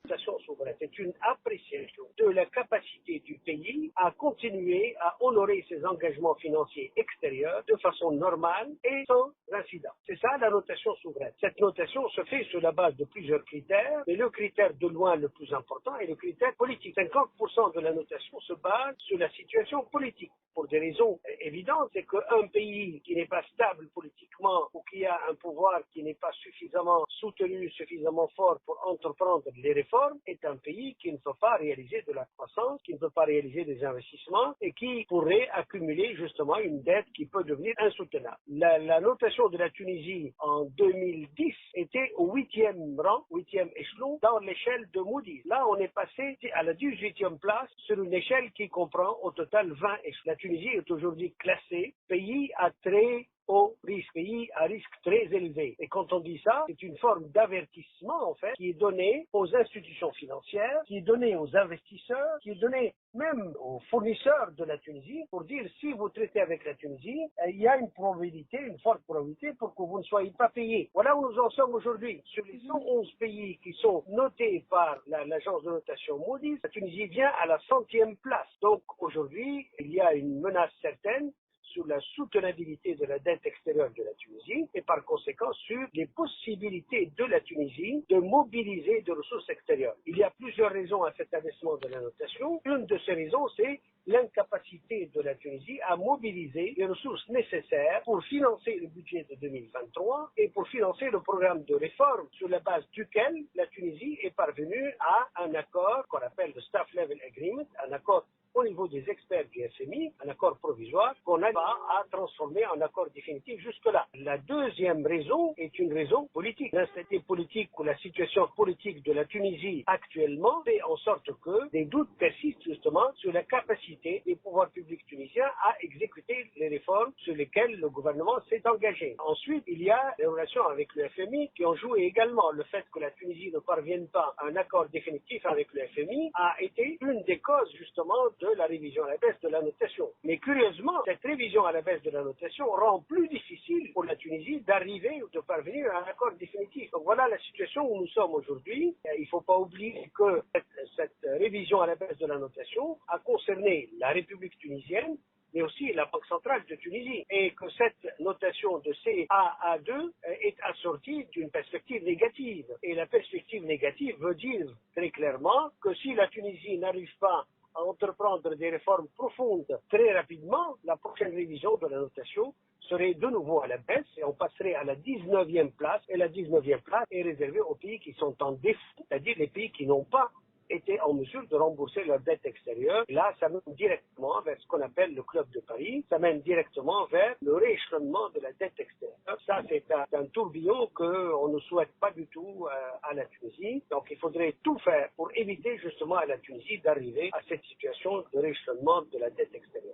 notation souveraine, c'est une appréciation de la capacité du pays à continuer à honorer ses engagements financiers extérieurs de façon normale et sans incident. C'est ça la notation souveraine. Cette notation se fait sur la base de plusieurs critères, mais le critère de loin le plus important est le critère politique. 50% de la notation se base sur la situation politique. Pour des raisons évidentes, c'est qu'un pays qui n'est pas stable politiquement ou qui a un pouvoir qui n'est pas suffisamment soutenu, suffisamment fort pour entreprendre les réformes, est un pays qui ne peut pas réaliser de la croissance, qui ne peut pas réaliser des investissements et qui pourrait accumuler justement une dette qui peut devenir insoutenable. La notation de la Tunisie en 2010 était au 8e rang, 8e échelon dans l'échelle de Moody's. Là, on est passé à la 18e place sur une échelle qui comprend au total 20 échelons. La Tunisie est aujourd'hui classée pays à très haut risque, pays à risque très élevé. Et quand on dit ça, c'est une forme d'avertissement, en fait, qui est donnée aux institutions financières, qui est donnée aux investisseurs, qui est donnée même aux fournisseurs de la Tunisie pour dire si vous traitez avec la Tunisie, il y a une probabilité, une forte probabilité pour que vous ne soyez pas payé. Voilà où nous en sommes aujourd'hui. Sur les 111 pays qui sont notés par l'agence de notation Moody's, la Tunisie vient à la 100e place. Donc aujourd'hui, il y a une menace certaine sur la soutenabilité de la dette extérieure de la Tunisie et par conséquent sur les possibilités de la Tunisie de mobiliser des ressources extérieures. Il y a plusieurs raisons à cet abaissement de la notation. Une de ces raisons, c'est l'incapacité de la Tunisie à mobiliser les ressources nécessaires pour financer le budget de 2023 et pour financer le programme de réforme sur la base duquel la Tunisie est parvenue à un accord qu'on appelle le Staff Level Agreement, un accord au niveau des experts du FMI, un accord provisoire qu'on n'a pas à transformer en accord définitif jusque-là. La deuxième raison est une raison politique. L'instabilité politique ou la situation politique de la Tunisie actuellement fait en sorte que des doutes persistent justement sur la capacité des pouvoirs publics tunisiens à exécuter les réformes sur lesquelles le gouvernement s'est engagé. Ensuite, il y a les relations avec le FMI qui ont joué également. Le fait que la Tunisie ne parvienne pas à un accord définitif avec le FMI a été une des causes justement de la révision à la baisse de la notation. Mais curieusement, cette révision à la baisse de la notation rend plus difficile pour la Tunisie d'arriver ou de parvenir à un accord définitif. Donc voilà la situation où nous sommes aujourd'hui. Il ne faut pas oublier que cette révision à la baisse de la notation a concerné la République tunisienne, mais aussi la Banque centrale de Tunisie, et que cette notation de CAA2 est assortie d'une perspective négative. Et la perspective négative veut dire très clairement que si la Tunisie n'arrive pas à entreprendre des réformes profondes très rapidement, la prochaine révision de la notation serait de nouveau à la baisse et on passerait à la 19e place. Et la 19e place est réservée aux pays qui sont en défaut, c'est-à-dire les pays qui n'ont pas été en mesure de rembourser leur dette extérieure. Et là, ça mène directement vers ce qu'on appelle le Club de Paris. Ça mène directement vers le rééchelonnement de la dette extérieure. Ça, c'est un tourbillon qu'on ne souhaite pas du tout à la Tunisie. Donc, il faudrait tout faire pour éviter justement à la Tunisie d'arriver à cette situation de rééchelonnement de la dette extérieure.